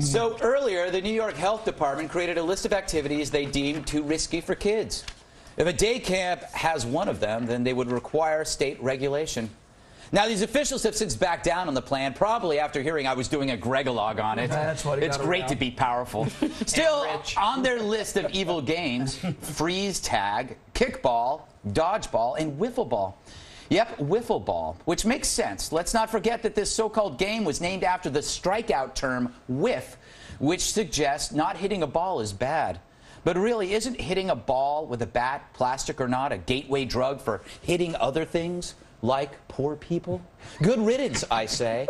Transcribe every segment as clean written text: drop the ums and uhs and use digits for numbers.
So earlier, the New York Health Department created a list of activities they deemed too risky for kids. If a day camp has one of them, then they would require state regulation. Now, these officials have since backed down on the plan, probably after hearing I was doing a Gregalog on it. That's what it's great to be powerful. Still, on their list of evil games, freeze tag, kickball, dodgeball, and wiffle ball. Yep, wiffle ball, which makes sense. Let's not forget that this so-called game was named after the strikeout term whiff, which suggests not hitting a ball is bad. But really, isn't hitting a ball with a bat, plastic or not, a gateway drug for hitting other things like poor people? Good riddance, I say.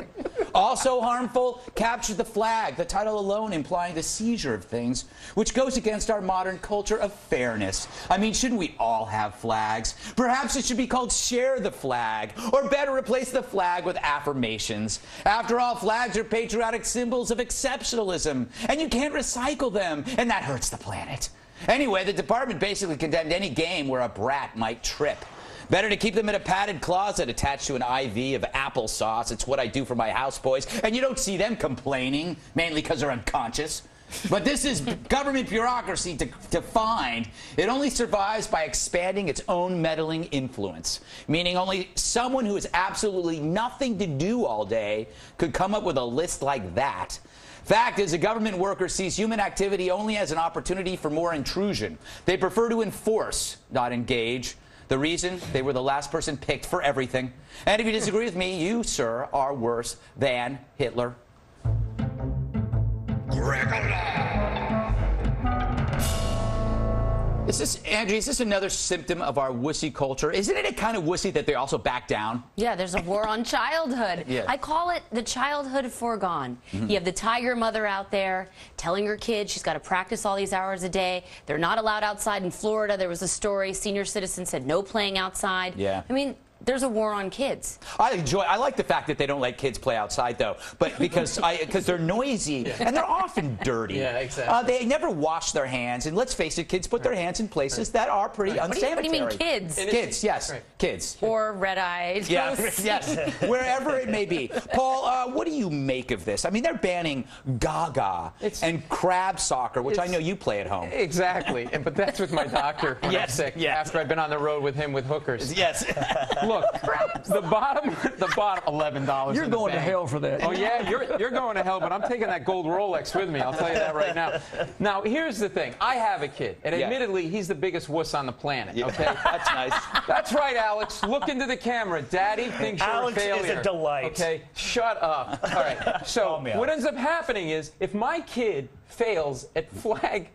Also harmful, capture the flag, the title alone implying the seizure of things, which goes against our modern culture of fairness. I mean, shouldn't we all have flags? Perhaps it should be called share the flag, or better, replace the flag with affirmations. After all, flags are patriotic symbols of exceptionalism, and you can't recycle them, and that hurts the planet. Anyway, the department basically condemned any game where a brat might trip. Better to keep them in a padded closet attached to an IV of applesauce. It's what I do for my houseboys. And you don't see them complaining, mainly because they're unconscious. But this is government bureaucracy to find. It only survives by expanding its own meddling influence, meaning only someone who has absolutely nothing to do all day could come up with a list like that. Fact is, a government worker sees human activity only as an opportunity for more intrusion. They prefer to enforce, not engage. The reason? They were the last person picked for everything. And if you disagree with me, you, sir, are worse than Hitler. Angie, is this another symptom of our wussy culture? Isn't it a kind of wussy that they also back down? Yeah, there's a war on childhood. Yeah. I call it the childhood foregone. You have the tiger mother out there telling her kid she's got to practice all these hours a day. They're not allowed outside in Florida. There was a story, senior citizens said no playing outside. Yeah. I mean, there's a war on kids. I like the fact that they don't let kids play outside, though, but because they're noisy and they're often dirty. Yeah, exactly. They never wash their hands, and let's face it, kids put their hands in places that are pretty unsanitary. What do you mean, kids? Kids, yes, kids. Or red-eyed. Yeah, yes, wherever it may be. Paul, what do you make of this? I mean, they're banning Gaga and crab soccer, which I know you play at home. Exactly, but that's with my doctor when I'm sick. After I've been on the road with him with hookers. Yes. Look, the bottom, $11. You're going to hell for that. Oh yeah, you're going to hell, but I'm taking that gold Rolex with me. I'll tell you that right now. Now, here's the thing. I have a kid, and admittedly, he's the biggest wuss on the planet. Okay, that's nice. That's right, Alex. Look into the camera. Daddy thinks you're a failure. Alex is a delight. Okay, shut up. All right. So what ends up happening is, if my kid fails at the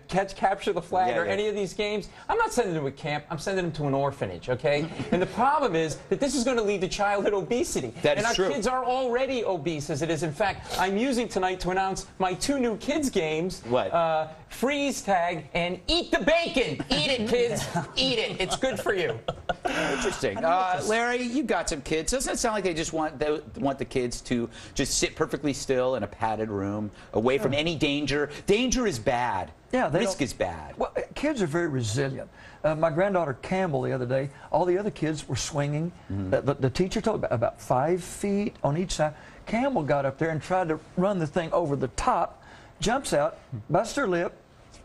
capture the flag or any of these games, I'm not sending him to a camp. I'm sending him to an orphanage, okay? And the problem is that this is going to lead to childhood obesity. That is true. And our kids are already obese as it is. In fact, I'm using tonight to announce my 2 new kids games. What? Freeze tag and eat the bacon. Eat it, kids. Eat it. It's good for you. Interesting. Larry, you got some kids. Doesn't it sound like they just want the kids to just sit perfectly still in a padded room, away from any danger? Danger is bad. Yeah, risk is bad. Well, kids are very resilient. My granddaughter Campbell the other day, all the other kids were swinging. The teacher told about 5 feet on each side. Campbell got up there and tried to run the thing over the top, jumps out, busts her lip,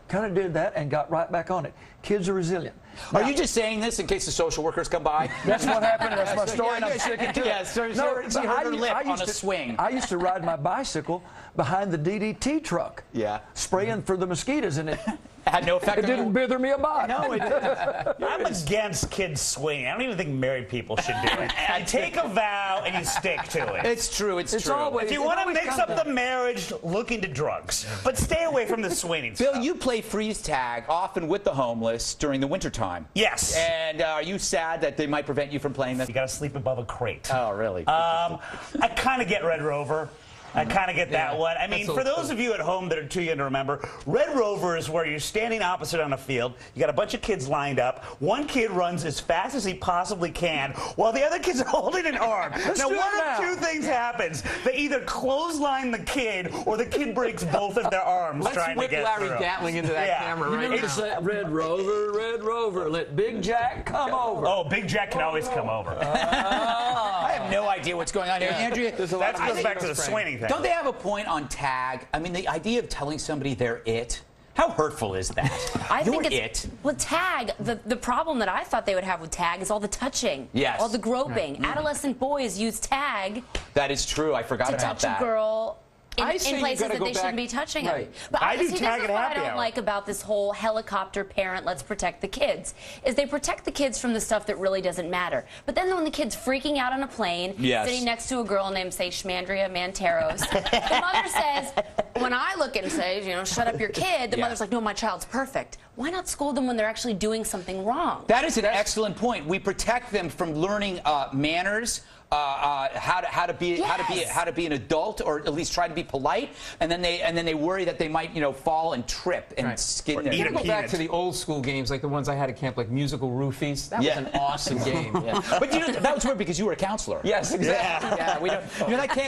kind of did that, and got right back on it. Kids are resilient. Are you just saying this in case the social workers come by? That's what happened. That's my story, and I'm sticking to it. Yes, she hurt her lip on a swing. I used to ride my bicycle behind the DDT truck. Yeah. Spraying for the mosquitoes, and it had no effect. It didn't bother me a bit. No, it didn't. I'm against kids swinging. I don't even think married people should do it. You take a vow and you stick to it. It's true. It's true. Always, if you want to mix up the marriage, look into drugs. But stay away from the swinging Bill, stuff. you play freeze tag often with the homeless during the wintertime. Yes. And are you sad that they might prevent you from playing this? You got to sleep above a crate. Oh, really? I kind of get Red Rover. I kind of get that one. I mean, for those of you at home that are too young to remember, Red Rover is where you're standing opposite on a field. You got a bunch of kids lined up. One kid runs as fast as he possibly can, while the other kids are holding an arm. Now, one of 2 things happens. They either clothesline the kid, or the kid breaks both of their arms trying to get Let's whip through. Larry Gatling into that camera right Remember now. that Red Rover, let Big Jack come over. Oh, Big Jack can always come over. have no idea what's going on here. Andrea, that goes back to the swinging thing. Don't they have a point on tag? I mean, the idea of telling somebody they're it. How hurtful is that? I You're think it's it. with tag. The problem that I thought they would have with tag is all the touching, all the groping. Right. Adolescent boys use tag. That is true. I forgot about that. To touch a girl. In places that they shouldn't be touching them. But I do see, tag this is what I don't like about this whole helicopter parent, let's protect the kids, is they protect the kids from the stuff that really doesn't matter. But then when the kid's freaking out on a plane, sitting next to a girl named, say, Shmandria Manteros, the mother says, when I look and say, you know, shut up your kid, the mother's like, no, my child's perfect. Why not scold them when they're actually doing something wrong? That is an excellent point. We protect them from learning manners, how to be an adult, or at least try to be polite, and then they worry that they might fall and trip and skid. You gotta go back to the old school games like the ones I had at camp, like musical roofies. That was an awesome game. But that was weird because you were a counselor. Yes, exactly. Yeah, we don't.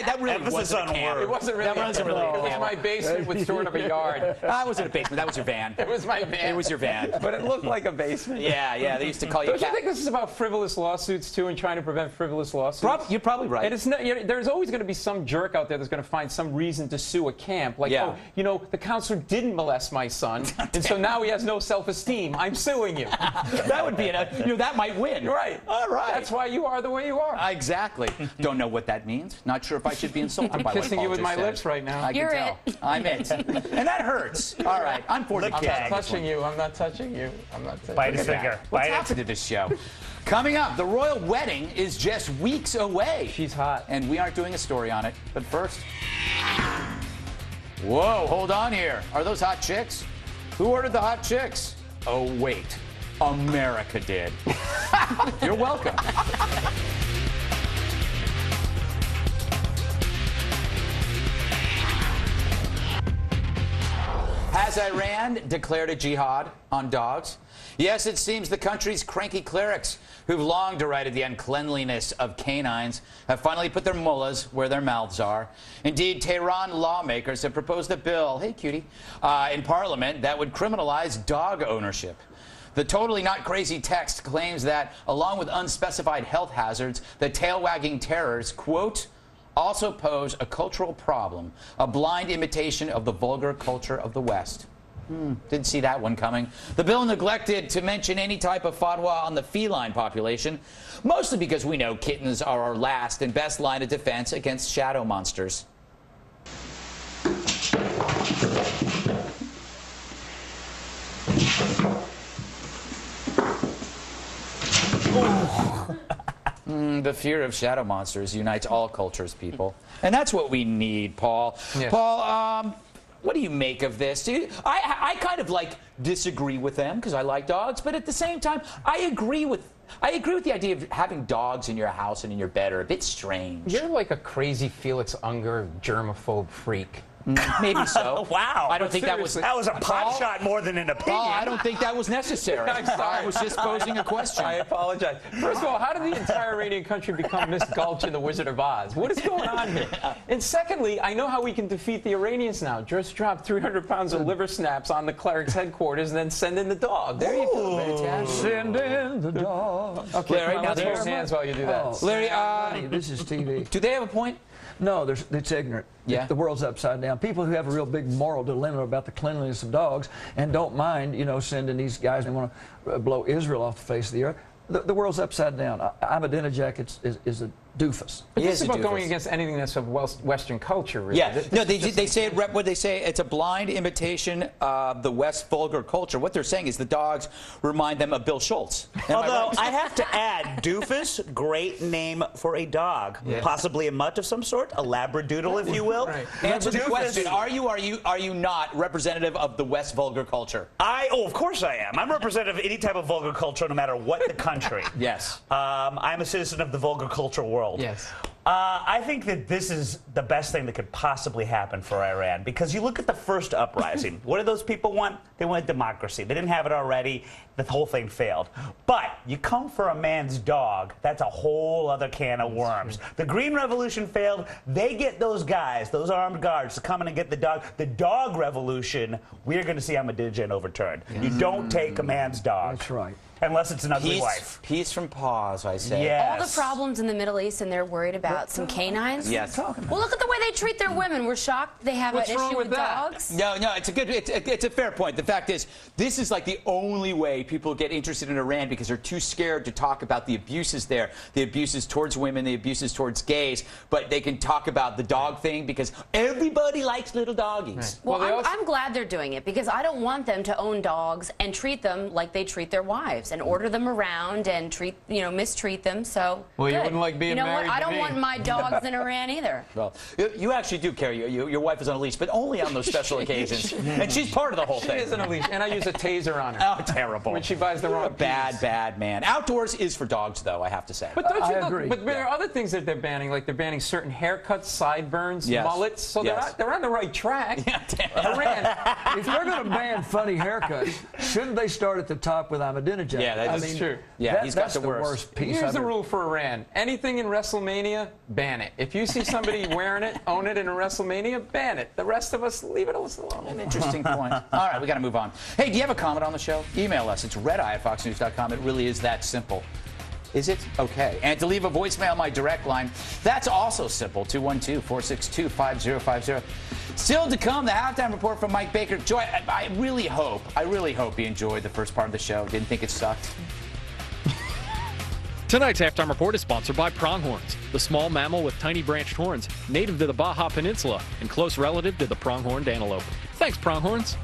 That really wasn't a camp. It wasn't really. It was my basement with sort of a yard. I wasn't a basement. That was your van. It was my van. It was your van. But it looked like a basement. Yeah. They used to call you. Don't you think this is about frivolous lawsuits too, and trying to prevent frivolous lawsuits? You're probably right. And it's not, there's always going to be some jerk out there that's going to find some reason to sue a camp. Like, the counselor didn't molest my son, and so now he has no self-esteem. I'm suing you. That would be that might win. Right. All right. That's why you are the way you are. Exactly. Don't know what that means. Not sure if I should be insulted by what I'm kissing you with my lips right now. I can tell. I'm it. And that hurts. All right. I'm 40. I'm not touching you. I'm not touching you. I'm not touching you. Bite his finger. What's happened to this show? Coming up, the royal wedding is just weeks away. She's hot. And we aren't doing a story on it. But first... Whoa, hold on here. Are those hot chicks? Who ordered the hot chicks? Oh, wait. America did. You're welcome. Has Iran declared a jihad on dogs? Yes, it seems the country's cranky clerics, who've long derided the uncleanliness of canines, have finally put their mullahs where their mouths are. Indeed, Tehran lawmakers have proposed a bill, hey cutie, in Parliament that would criminalize dog ownership. The totally not crazy text claims that, along with unspecified health hazards, the tail-wagging terrors, quote, also pose a cultural problem, a blind imitation of the vulgar culture of the West. Didn't see that one coming. The bill neglected to mention any type of fatwa on the feline population, mostly because we know kittens are our last and best line of defense against shadow monsters. The fear of shadow monsters unites all cultures, people. And that's what we need, Paul. Yes. Paul, what do you make of this? I kind of disagree with them because I like dogs, but at the same time, I agree with the idea of having dogs in your house and in your bed are a bit strange. You're like a crazy Felix Unger germaphobe freak. Maybe so. Wow. I don't think that was a pot shot more than an opinion. Paul, I don't think that was necessary. I'm sorry. I was just posing a question. I apologize. First of all, how did the entire Iranian country become Miss Gulch in The Wizard of Oz? What is going on here? And secondly, I know how we can defeat the Iranians now. Just drop 300 pounds of liver snaps on the cleric's headquarters and then send in the dog. There you go. Fantastic. Send in the dog. Okay, Larry, now let's hold hands while you do that. Oh, Larry, this is TV. Do they have a point? No, it's ignorant. Yeah. The world's upside down. People who have a real big moral dilemma about the cleanliness of dogs and don't mind, sending these guys who want to blow Israel off the face of the earth. The world's upside down. Ahmadinejad is a doofus. But this is about going against anything that's of Western culture, really. Yeah. No, they say it. What they say, it's a blind imitation of the West vulgar culture. What they're saying is the dogs remind them of Bill Schultz. Although I have to add, doofus, great name for a dog, possibly a mutt of some sort, a labradoodle, if you will. Right. Answer the question: Are you not representative of the West vulgar culture? Of course I am. I'm representative of any type of vulgar culture, no matter what the country. Yes. I'm a citizen of the vulgar culture world. Yes. I think that this is the best thing that could possibly happen for Iran, because you look at the first uprising. What did those people want? They wanted democracy. They didn't have it already. The whole thing failed. But you come for a man's dog, that's a whole other can of worms. The Green Revolution failed. They get those guys, those armed guards, to come in and get the dog. The dog revolution, we're going to see Ahmadinejad overturned. You don't take a man's dog. That's right. unless it's an ugly wife. Peace from paws, I say. Yes. All the problems in the Middle East, and they're worried about some canines. Yes. Well, look at the way they treat their women. We're shocked they have an issue with dogs. No, it's a fair point. The fact is, this is like the only way people get interested in Iran because they're too scared to talk about the abuses there, the abuses towards women, the abuses towards gays, but they can talk about the dog thing because everybody likes little doggies. Right. Well, I'm glad they're doing it because I don't want them to own dogs and treat them like they treat their wives and order them around and mistreat them. So well, good. You wouldn't like being married to I don't me. want my dogs in Iran either. Well, you actually do carry your wife is on a leash, but only on those special occasions, and she's part of the whole thing. She is on a leash, and I use a taser on her. Oh, terrible! When she buys the wrong bad man. Outdoors is for dogs, though. I have to say. But don't you agree. But there are other things that they're banning, like they're banning certain haircuts, sideburns, mullets. So they're on the right track. Yeah, Iran. If they're going to ban funny haircuts, shouldn't they start at the top with Ahmadinejad? Yeah, that's true. Yeah, he's got the worst piece. Here's the rule for Iran. Anything in WrestleMania, ban it. If you see somebody wearing it, own it in a WrestleMania, ban it. The rest of us, leave it alone. An interesting point. All right, we got to move on. Hey, do you have a comment on the show? Email us. It's redeye@foxnews.com. It really is that simple. Is it? Okay. And to leave a voicemail, my direct line, that's also simple, 212-462-5050. Still to come, the halftime report from Mike Baker. Joy, I really hope you enjoyed the first part of the show. Didn't think it sucked? Tonight's halftime report is sponsored by pronghorns, the small mammal with tiny branched horns, native to the Baja Peninsula and close relative to the pronghorned antelope. Thanks, pronghorns.